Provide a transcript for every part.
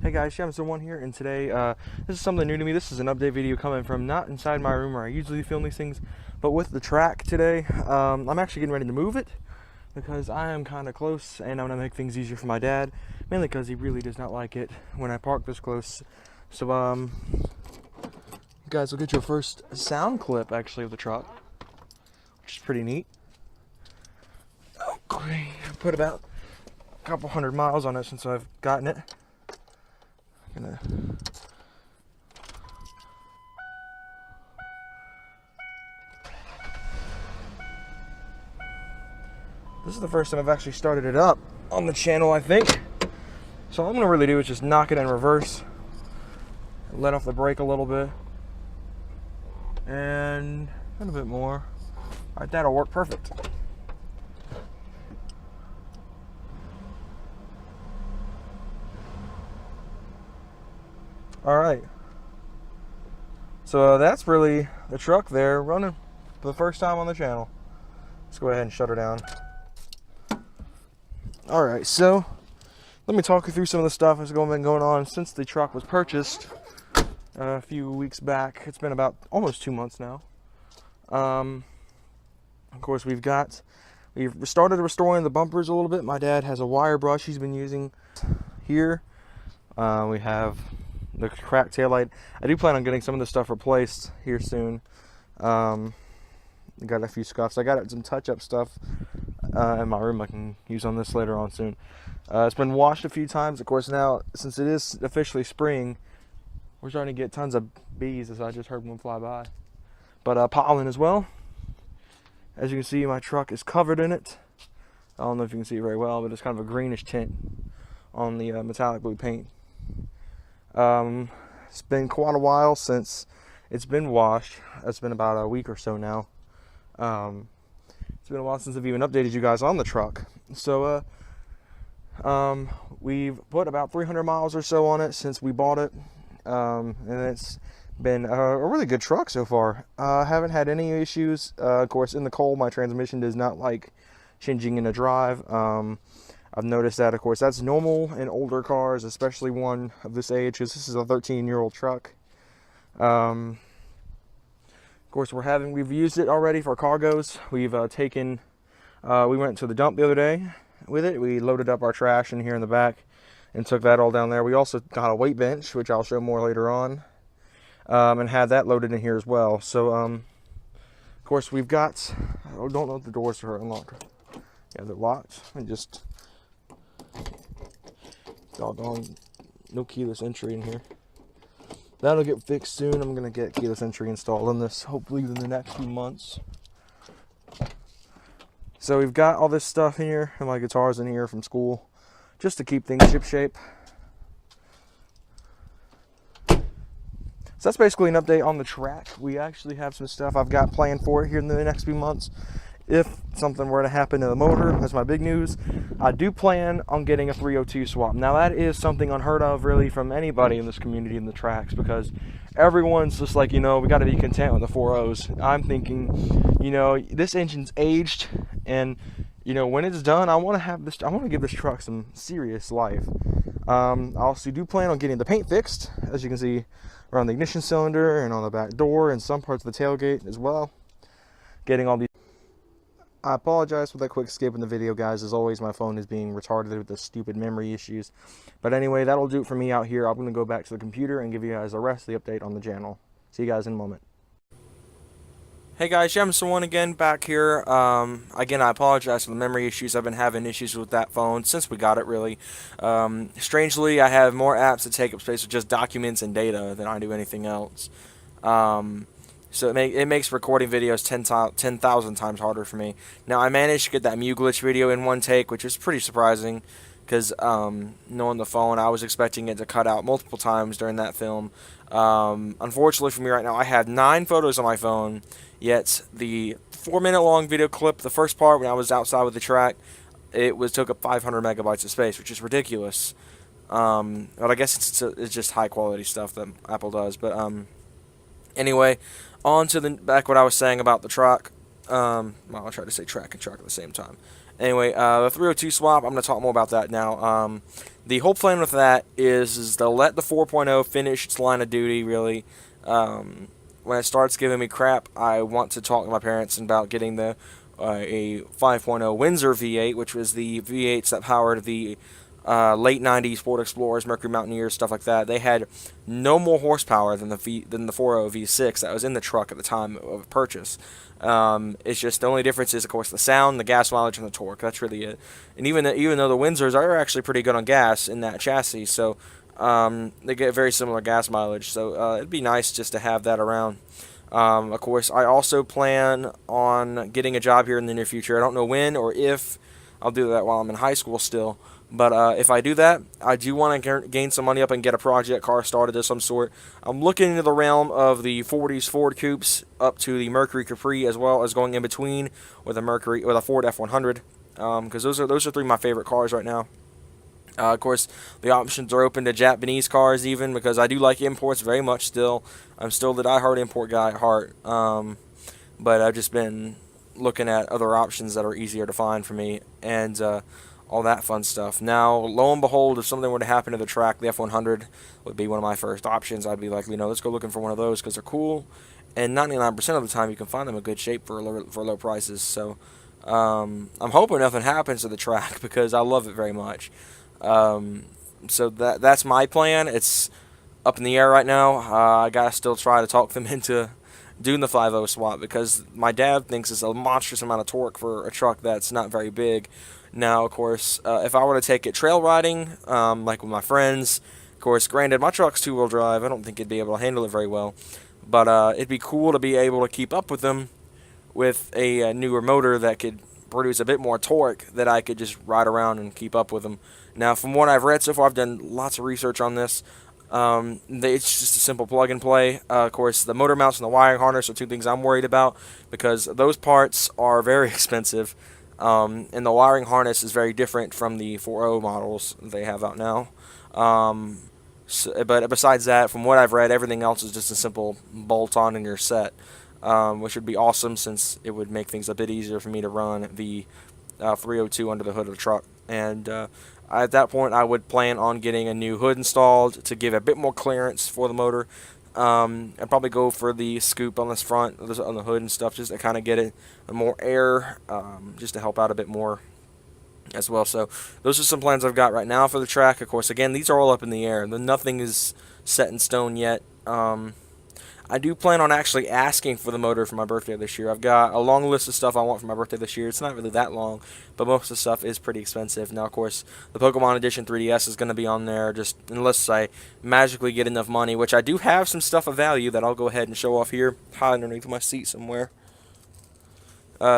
Hey guys, Jadamson1 here, and today this is something new to me. This is an update video coming from not inside my room where I usually film these things, but with the Trac today. I'm actually getting ready to move it because I am kind of close, and I'm going to make things easier for my dad, mainly because he really does not like it when I park this close. So you guys will get your first sound clip actually of the truck, which is pretty neat. Okay, I put about a couple hundred miles on it since I've gotten it. This is the first time I've actually started it up on the channel, I think. So all I'm gonna really do is just knock it in reverse, let off the brake a little bit, and a little bit more. All right, that'll work perfect. All right, so that's really the truck there running for the first time on the channel. Let's go ahead and shut her down. All right, so let me talk you through some of the stuff that's been going on since the truck was purchased a few weeks back. It's been about almost 2 months now. Of course, we've started restoring the bumpers a little bit. My dad has a wire brush he's been using here. We have the cracked taillight. I do plan on getting some of this stuff replaced here soon. Got a few scuffs. I got some touch-up stuff in my room I can use on this later on soon. It's been washed a few times. Of course, now since it is officially spring, we're starting to get tons of bees, as I just heard one fly by. But pollen as well. As you can see, my truck is covered in it. I don't know if you can see it very well, but it's kind of a greenish tint on the metallic blue paint. It's been quite a while since it's been washed. It's been about a week or so now. It's been a while since I've even updated you guys on the truck. So we've put about 300 miles or so on it since we bought it, and it's been a really good truck so far. Haven't had any issues. Of course, in the cold, my transmission does not like changing in a drive. I've noticed that, of course, that's normal in older cars, especially one of this age, because this is a 13-year-old truck. Of course, we've used it already for cargos. We've we went to the dump the other day with it. We loaded up our trash in here in the back and took that all down there. We also got a weight bench, which I'll show more later on, and had that loaded in here as well. So, of course, we've got, I don't know if the doors are unlocked. Yeah, they're locked. And just, doggone, no keyless entry in here. That'll get fixed soon. I'm going to get keyless entry installed on this, hopefully within the next few months. So we've got all this stuff here, and my guitar's in here from school, just to keep things ship-shape. So that's basically an update on the Trac. We actually have some stuff I've got planned for it here in the next few months. If something were to happen to the motor, that's my big news. I do plan on getting a 302 swap. Now that is something unheard of really from anybody in this community in the Tracs, because everyone's just like, we got to be content with the 4.0s. I'm thinking, this engine's aged, and when it's done, I want to give this truck some serious life. I also do plan on getting the paint fixed, as you can see, around the ignition cylinder and on the back door and some parts of the tailgate as well. Getting all these. I apologize for that quick skip in the video, guys. As always, my phone is being retarded with the stupid memory issues. But anyway, that'll do it for me out here. I'm going to go back to the computer and give you guys the rest of the update on the channel. See you guys in a moment. Hey guys, Jadamson1 again, back here. Again, I apologize for the memory issues. I've been having issues with that phone since we got it, really. Strangely, I have more apps that take up space with just documents and data than I do anything else. So it makes recording videos 10,000 times harder for me. Now, I managed to get that Mew glitch video in one take, which is pretty surprising, because knowing the phone, I was expecting it to cut out multiple times during that film. Unfortunately for me right now, I have 9 photos on my phone, yet the 4-minute long video clip, the first part when I was outside with the Trac, it took up 500 megabytes of space, which is ridiculous. But I guess it's just high quality stuff that Apple does. But anyway, on to back what I was saying about the Trac. Well, I'll try to say Trac and Trac at the same time. Anyway, the 302 swap, I'm going to talk more about that now. The whole plan with that is to let the 4.0 finish its line of duty, really. When it starts giving me crap, I want to talk to my parents about getting a 5.0 Windsor V8, which was the V8s that powered the late 90s Ford Explorers, Mercury Mountaineers, stuff like that. They had no more horsepower than the 4.0 V6 that was in the truck at the time of purchase. It's just the only difference is, of course, the sound, the gas mileage, and the torque. That's really it. And even though the Windsors are actually pretty good on gas in that chassis, so they get very similar gas mileage. So it'd be nice just to have that around. Of course, I also plan on getting a job here in the near future. I don't know when or if. I'll do that while I'm in high school still. But if I do that, I do want to gain some money up and get a project car started of some sort. I'm looking into the realm of the 40s Ford Coupes up to the Mercury Capri, as well as going in between with a Ford F100, because those are three of my favorite cars right now. Of course, the options are open to Japanese cars even, because I do like imports very much still. I'm still the diehard import guy at heart. But I've just been looking at other options that are easier to find for me, and all that fun stuff. Now, lo and behold, if something were to happen to the Trac, the F100 would be one of my first options. I'd be like, let's go looking for one of those because they're cool, and 99% of the time you can find them in good shape for low prices. So I'm hoping nothing happens to the Trac because I love it very much. So that's my plan. It's up in the air right now. I gotta still try to talk them into doing the 5.0 swap because my dad thinks it's a monstrous amount of torque for a truck that's not very big. Now, of course, if I were to take it trail riding, like with my friends, of course, granted, my truck's two-wheel drive. I don't think it'd be able to handle it very well. But it'd be cool to be able to keep up with them with a newer motor that could produce a bit more torque that I could just ride around and keep up with them. Now, from what I've read so far, I've done lots of research on this. It's just a simple plug and play. Of course, the motor mounts and the wiring harness are two things I'm worried about because those parts are very expensive. And the wiring harness is very different from the 4.0 models they have out now. But besides that, from what I've read, everything else is just a simple bolt-on in your set, which would be awesome since it would make things a bit easier for me to run the 302 under the hood of the truck. And at that point, I would plan on getting a new hood installed to give a bit more clearance for the motor. I'd probably go for the scoop on this front, on the hood and stuff, just to kind of get it more air, just to help out a bit more as well. So those are some plans I've got right now for the Trac. Of course, again, these are all up in the air. Nothing is set in stone yet. I do plan on actually asking for the motor for my birthday this year. I've got a long list of stuff I want for my birthday this year. It's not really that long, but most of the stuff is pretty expensive. Now, of course, the Pokemon Edition 3DS is going to be on there, just unless I magically get enough money, which I do have some stuff of value that I'll go ahead and show off here, hide underneath my seat somewhere.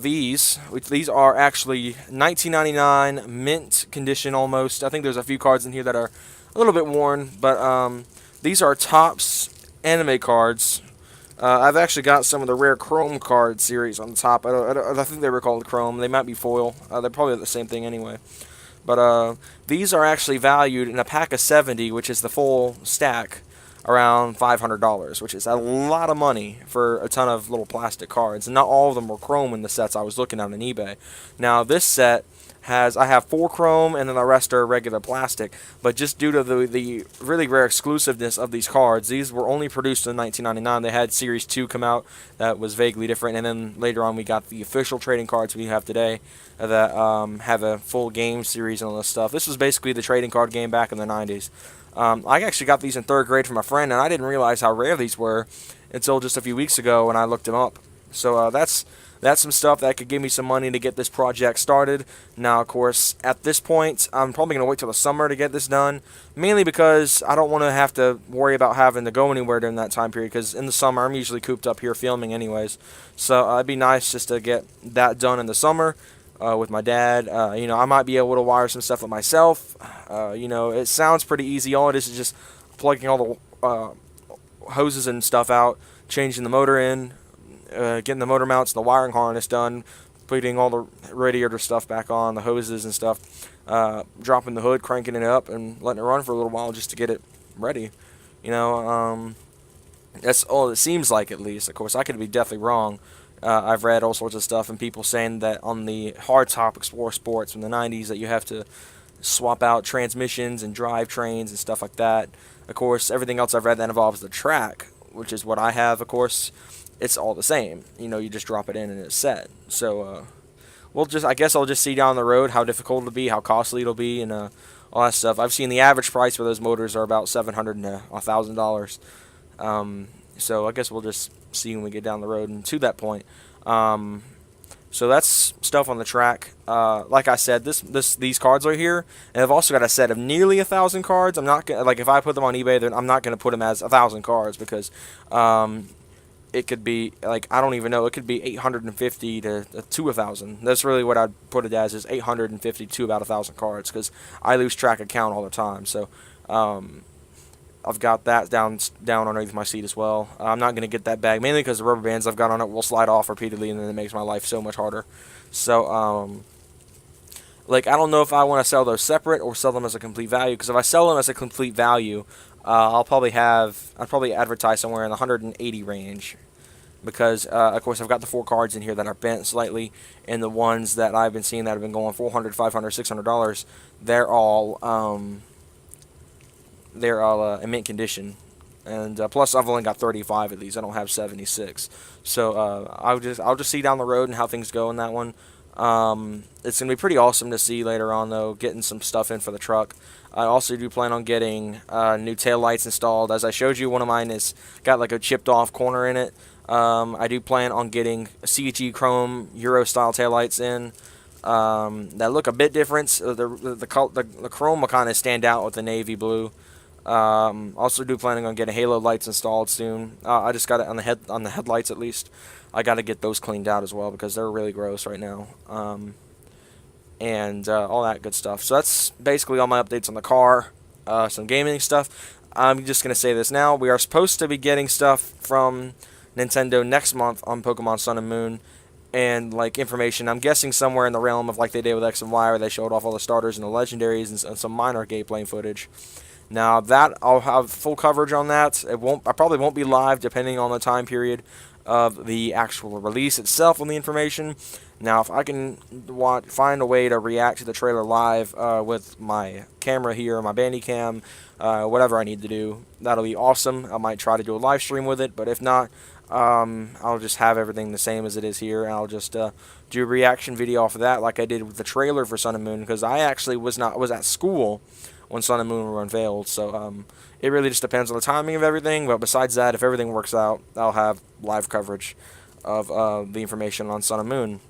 These are actually 1999 mint condition almost. I think there's a few cards in here that are a little bit worn, but these are Topps anime cards. I've actually got some of the rare Chrome card series on the top. I think they were called Chrome. They might be foil. They're probably the same thing anyway. But these are actually valued in a pack of 70, which is the full stack, around $500, which is a lot of money for a ton of little plastic cards. And not all of them were Chrome in the sets I was looking at on eBay. Now, this set I have 4 Chrome, and then the rest are regular plastic. But just due to the really rare exclusiveness of these cards, these were only produced in 1999. They had Series 2 come out that was vaguely different, and then later on we got the official trading cards we have today that have a full game series and all this stuff. This was basically the trading card game back in the 90s. I actually got these in 3rd grade from a friend, and I didn't realize how rare these were until just a few weeks ago when I looked them up. So that's some stuff that could give me some money to get this project started. Now, of course, at this point, I'm probably going to wait till the summer to get this done, mainly because I don't want to have to worry about having to go anywhere during that time period, because in the summer, I'm usually cooped up here filming anyways. So it'd be nice just to get that done in the summer with my dad. I might be able to wire some stuff with myself. It sounds pretty easy. All it is just plugging all the hoses and stuff out, changing the motor in, getting the motor mounts and the wiring harness done, putting all the radiator stuff back on, the hoses and stuff, dropping the hood, cranking it up, and letting it run for a little while just to get it ready. That's all it seems like, at least. Of course, I could be definitely wrong. I've read all sorts of stuff and people saying that on the hardtop Explorer Sports from the 90s that you have to swap out transmissions and drivetrains and stuff like that. Of course, everything else I've read that involves the Trac, which is what I have, of course, it's all the same. You just drop it in and it's set. So, I guess I'll just see down the road how difficult it'll be, how costly it'll be, and all that stuff. I've seen the average price for those motors are about $700 to $1,000. So I guess we'll just see when we get down the road and to that point. So that's stuff on the Trac. Like I said, these cards are here, and I've also got a set of nearly 1,000 cards. I'm not gonna, like, if I put them on eBay, then I'm not gonna put them as 1,000 cards because it could be, like, I don't even know. It could be 850 to 1,000. That's really what I'd put it as, is 850 to about 1,000 cards, because I lose track of count all the time. So I've got that down underneath my seat as well. I'm not going to get that bag, mainly because the rubber bands I've got on it will slide off repeatedly, and then it makes my life so much harder. So, like, I don't know if I want to sell those separate or sell them as a complete value, because if I sell them as a complete value, I'll probably advertise somewhere in the 180 range, because of course I've got the 4 cards in here that are bent slightly, and the ones that I've been seeing that have been going $400, $500, $600, they're all in mint condition, and plus I've only got 35 of these. I don't have 76, so I'll just see down the road and how things go in that one. It's gonna be pretty awesome to see later on, though, getting some stuff in for the truck. I also do plan on getting new tail lights installed. As I showed you, one of mine has got like a chipped off corner in it. I do plan on getting CG chrome Euro style taillights in that look a bit different. The chrome will kind of stand out with the navy blue. Also do planning on getting halo lights installed soon. I just got it on the headlights at least. I got to get those cleaned out as well because they're really gross right now. And all that good stuff. So that's basically all my updates on the car. Some gaming stuff. I'm just gonna say this now. We are supposed to be getting stuff from Nintendo next month on Pokemon Sun and Moon, and like information, I'm guessing somewhere in the realm of like they did with X and Y, where they showed off all the starters and the legendaries and some minor gameplay footage. Now that I'll have full coverage on that. I probably won't be live depending on the time period of the actual release itself on the information. Now, if I can find a way to react to the trailer live with my camera here, my Bandicam, whatever I need to do, that'll be awesome. I might try to do a live stream with it, but if not, I'll just have everything the same as it is here, and I'll just do a reaction video off of that, like I did with the trailer for Sun and Moon, because I actually was at school when Sun and Moon were unveiled. So it really just depends on the timing of everything. But besides that, if everything works out, I'll have live coverage of the information on Sun and Moon.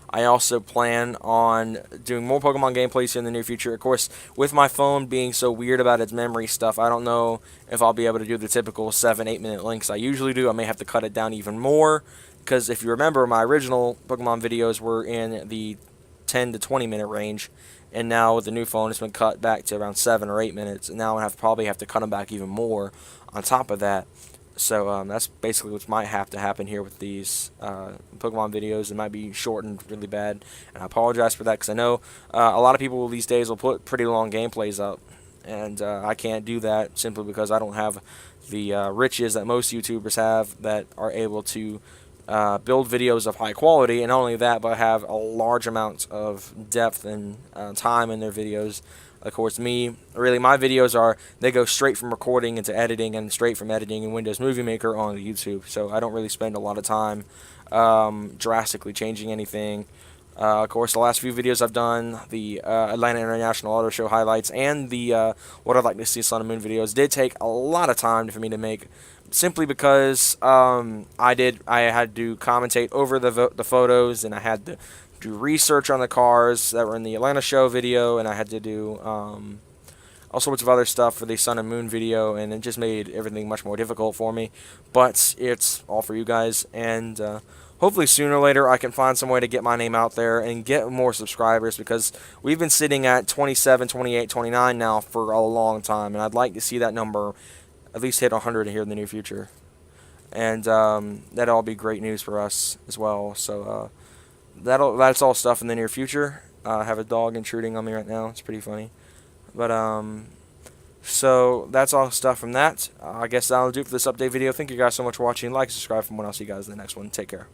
I also plan on doing more Pokemon gameplays in the near future. Of course, with my phone being so weird about its memory stuff, I don't know if I'll be able to do the typical 7-8 minute links I usually do. I may have to cut it down even more, because if you remember, my original Pokemon videos were in the 10 to 20 minute range, and now with the new phone it's been cut back to around 7 or 8 minutes, and now I probably have to cut them back even more on top of that. So that's basically what might have to happen here with these Pokemon videos. It might be shortened really bad, and I apologize for that, because I know a lot of people these days will put pretty long gameplays up, and I can't do that simply because I don't have the riches that most YouTubers have that are able to build videos of high quality, and not only that, but have a large amount of depth and time in their videos. Of course, my videos they go straight from recording into editing, and straight from editing in Windows Movie Maker onto YouTube, so I don't really spend a lot of time drastically changing anything. Of course, the last few videos I've done, the Atlanta International Auto Show highlights, and the what I'd like to see Sun and Moon videos, did take a lot of time for me to make, simply because I had to commentate over the photos, and I had to do research on the cars that were in the Atlanta show video, and I had to do all sorts of other stuff for the Sun and Moon video, and it just made everything much more difficult for me. But it's all for you guys, and hopefully sooner or later I can find some way to get my name out there and get more subscribers, because we've been sitting at 27, 28, 29 now for a long time, and I'd like to see that number at least hit 100 here in the near future. And that'll all be great news for us as well. So that's all stuff in the near future. I have a dog intruding on me right now. It's pretty funny. But So that's all stuff from that. I guess that'll do it for this update video. Thank you guys so much for watching. Like, subscribe for more. I'll see you guys in the next one. Take care.